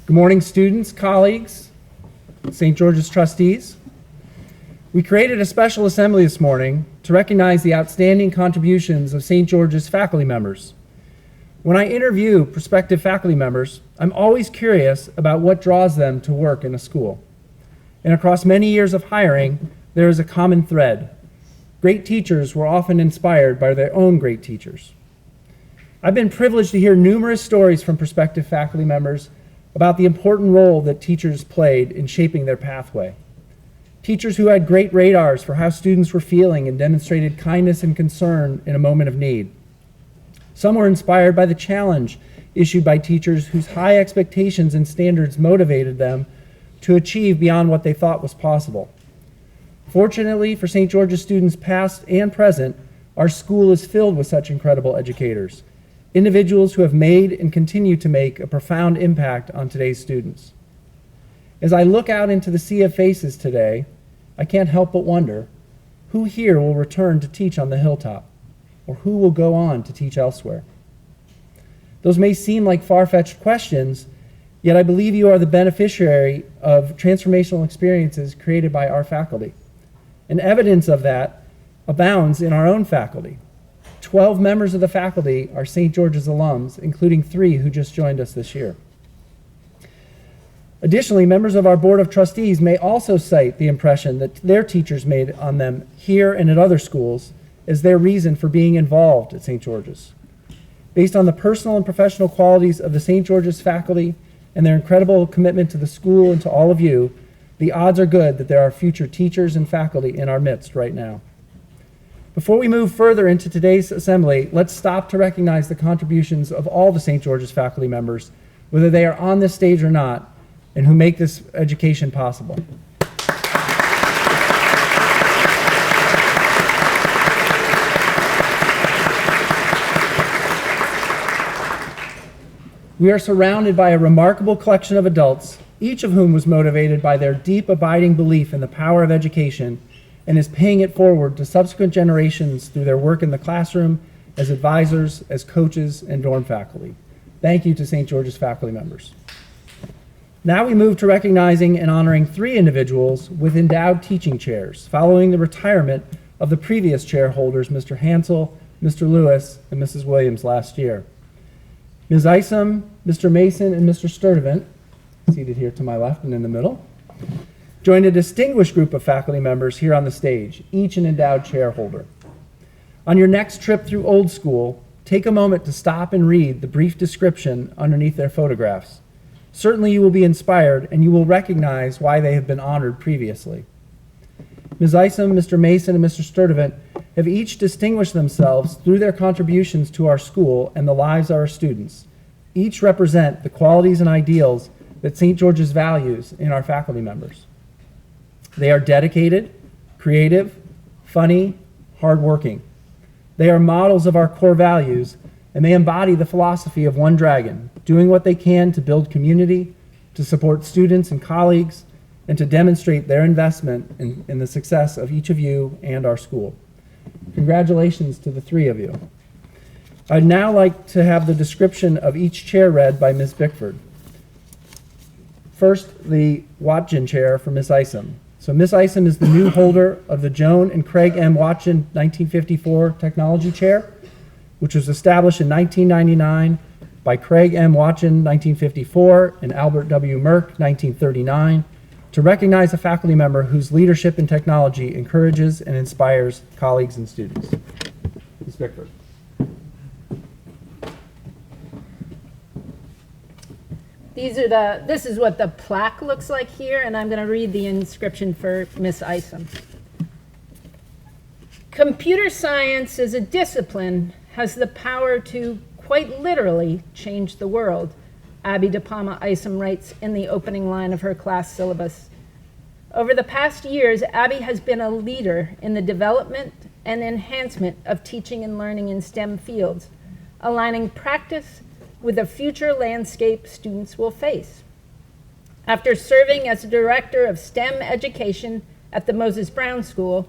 Good morning, students, colleagues, St. George's trustees. We created a special assembly this morning to recognize the outstanding contributions of St. George's faculty members. When I interview prospective faculty members, I'm always curious about what draws them to work in a school. And across many years of hiring, there is a common thread. Great teachers were often inspired by their own great teachers. I've been privileged to hear numerous stories from prospective faculty members about the important role that teachers played in shaping their pathway. Teachers who had great radars for how students were feeling and demonstrated kindness and concern in a moment of need. Some were inspired by the challenge issued by teachers whose high expectations and standards motivated them to achieve beyond what they thought was possible. Fortunately for St. George's students past and present, our school is filled with such incredible educators, individuals who have made and continue to make a profound impact on today's students. As I look out into the sea of faces today, I can't help but wonder, who here will return to teach on the hilltop, or who will go on to teach elsewhere? Those may seem like far-fetched questions, yet I believe you are the beneficiary of transformational experiences created by our faculty. And evidence of that abounds in our own faculty. 12 members of the faculty are St. George's alums, including 3 who just joined us this year. Additionally, members of our Board of Trustees may also cite the impression that their teachers made on them here and at other schools as their reason for being involved at St. George's. Based on the personal and professional qualities of the St. George's faculty and their incredible commitment to the school and to all of you, the odds are good that there are future teachers and faculty in our midst right now. Before we move further into today's assembly, let's stop to recognize the contributions of all the St. George's faculty members, whether they are on this stage or not, and who make this education possible. We are surrounded by a remarkable collection of adults, each of whom was motivated by their deep, abiding belief in the power of education and is paying it forward to subsequent generations through their work in the classroom, as advisors, as coaches, and dorm faculty. Thank you to St. George's faculty members. Now we move to recognizing and honoring 3 individuals with endowed teaching chairs, following the retirement of the previous chair holders, Mr. Hansel, Mr. Lewis, and Mrs. Williams last year. Ms. Isom, Mr. Mason, and Mr. Sturdivant, seated here to my left and in the middle, joined a distinguished group of faculty members here on the stage, each an endowed chair holder. On your next trip through Old School, take a moment to stop and read the brief description underneath their photographs. Certainly you will be inspired and you will recognize why they have been honored previously. Ms. Isom, Mr. Mason, and Mr. Sturdivant have each distinguished themselves through their contributions to our school and the lives of our students. Each represent the qualities and ideals that St. George's values in our faculty members. They are dedicated, creative, funny, hardworking. They are models of our core values, and they embody the philosophy of One Dragon, doing what they can to build community, to support students and colleagues, and to demonstrate their investment in the success of each of you and our school. Congratulations to the 3 of you. I'd now like to have the description of each chair read by Ms. Bickford. First, the Watjen chair for Ms. Isom. So Ms. Isom is the new holder of the Joan and Craig M. Watjen 1954 Technology Chair, which was established in 1999 by Craig M. Watjen 1954 and Albert W. Merck 1939 to recognize a faculty member whose leadership in technology encourages and inspires colleagues and students. Ms. Bickford. This is what the plaque looks like here, and I'm going to read the inscription for Miss Isom. Computer science as a discipline has the power to quite literally change the world, Abby DePalma Isom writes in the opening line of her class syllabus. Over the past years, Abby has been a leader in the development and enhancement of teaching and learning in STEM fields, aligning practice with the future landscape students will face. After serving as director of STEM education at the Moses Brown School,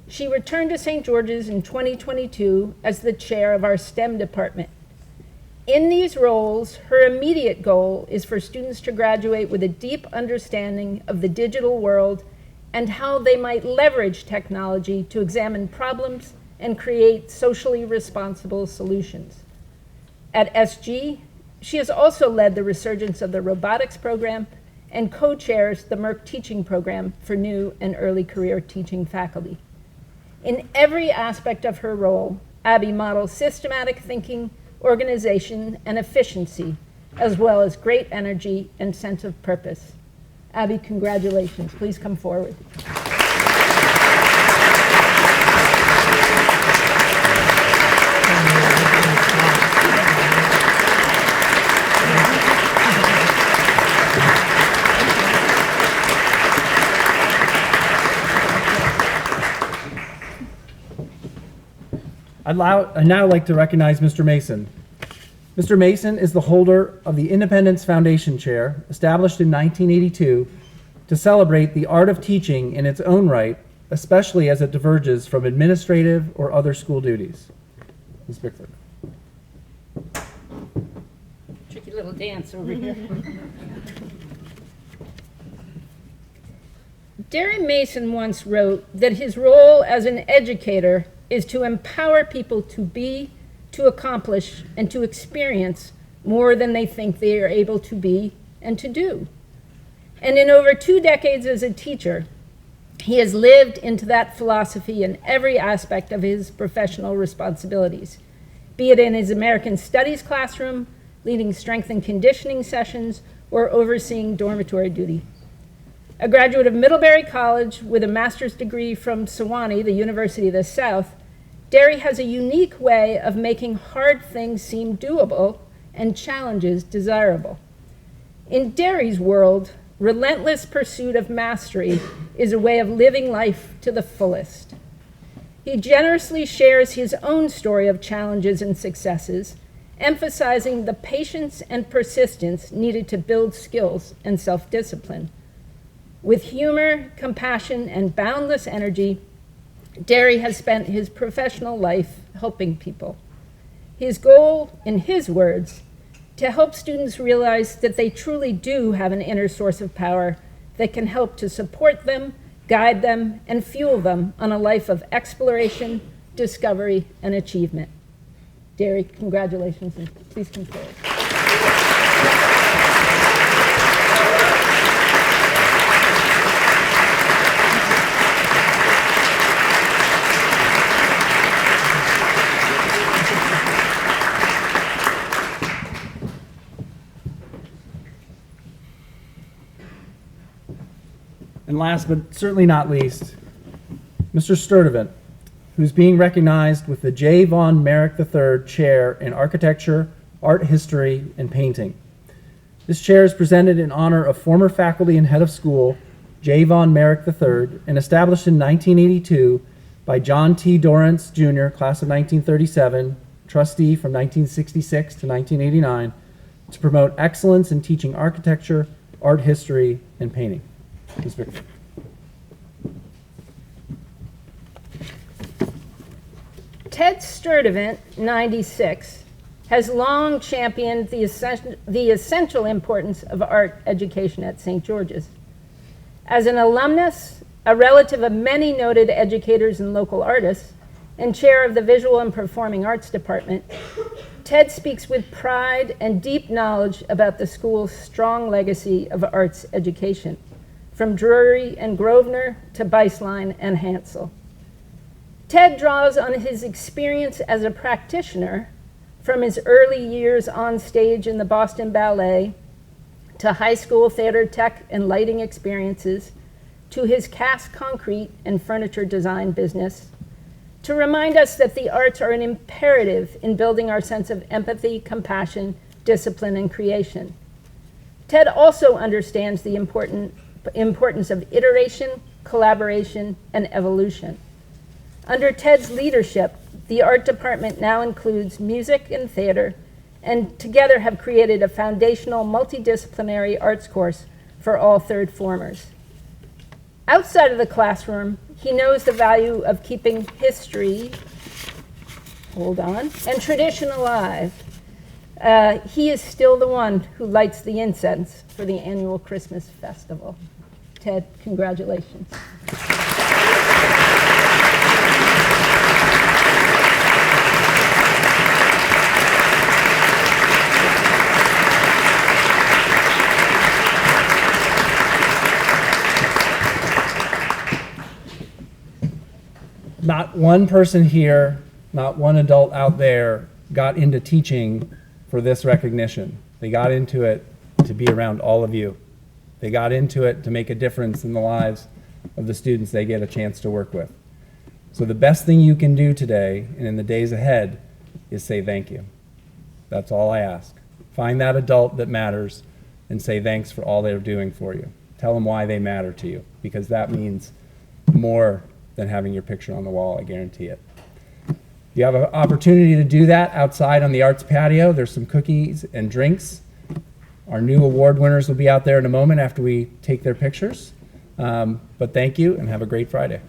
she returned to St. George's in 2022 as the chair of our STEM department. In these roles, her immediate goal is for students to graduate with a deep understanding of the digital world and how they might leverage technology to examine problems and create socially responsible solutions. At SG, she has also led the resurgence of the robotics program and co-chairs the Merck Teaching Program for new and early career teaching faculty. In every aspect of her role, Abby models systematic thinking, organization, and efficiency, as well as great energy and sense of purpose. Abby, congratulations. Please come forward. I'd now like to recognize Mr. Mason. Mr. Mason is the holder of the Independence Foundation Chair, established in 1982 to celebrate the art of teaching in its own right, especially as it diverges from administrative or other school duties. Ms. Bickford. Tricky little dance over here. Derry Mason once wrote that his role as an educator is to empower people to be, to accomplish, and to experience more than they think they are able to be and to do. And in over 2 decades as a teacher, he has lived into that philosophy in every aspect of his professional responsibilities, be it in his American Studies classroom, leading strength and conditioning sessions, or overseeing dormitory duty. A graduate of Middlebury College with a master's degree from Sewanee, the University of the South, Derry has a unique way of making hard things seem doable and challenges desirable. In Derry's world, relentless pursuit of mastery is a way of living life to the fullest. He generously shares his own story of challenges and successes, emphasizing the patience and persistence needed to build skills and self-discipline. With humor, compassion, and boundless energy, Derry has spent his professional life helping people. His goal, in his words, to help students realize that they truly do have an inner source of power that can help to support them, guide them, and fuel them on a life of exploration, discovery, and achievement. Derry, congratulations, and please come forward. And last but certainly not least, Mr. Sturdivant, who's being recognized with the J. Von Merrick III Chair in Architecture, Art History, and Painting. This chair is presented in honor of former faculty and head of school, J. Von Merrick III, and established in 1982 by John T. Dorrance, Jr., class of 1937, trustee from 1966 to 1989, to promote excellence in teaching architecture, art history, and painting. Ms. Victor. Ted Sturdivant, 96, has long championed the essential importance of art education at St. George's. As an alumnus, a relative of many noted educators and local artists, and chair of the Visual and Performing Arts Department, Ted speaks with pride and deep knowledge about the school's strong legacy of arts education, from Drury and Grosvenor to Beislein and Hansel. Ted draws on his experience as a practitioner, from his early years on stage in the Boston Ballet to high school theater tech and lighting experiences, to his cast concrete and furniture design business, to remind us that the arts are an imperative in building our sense of empathy, compassion, discipline, and creation. Ted also understands the importance of iteration, collaboration, and evolution. Under Ted's leadership, the art department now includes music and theater, and together have created a foundational multidisciplinary arts course for all third formers. Outside of the classroom, he knows the value of keeping history, and tradition alive. He is still the one who lights the incense for the annual Christmas festival. Ted, congratulations. Not one person here, not one adult out there got into teaching for this recognition. They got into it to be around all of you. They got into it to make a difference in the lives of the students they get a chance to work with. So the best thing you can do today and in the days ahead is say thank you. That's all I ask. Find that adult that matters and say thanks for all they're doing for you. Tell them why they matter to you, because that means more than having your picture on the wall, I guarantee it. You have an opportunity to do that outside on the arts patio. There's some cookies and drinks. Our new award winners will be out there in a moment after we take their pictures. But thank you and have a great Friday.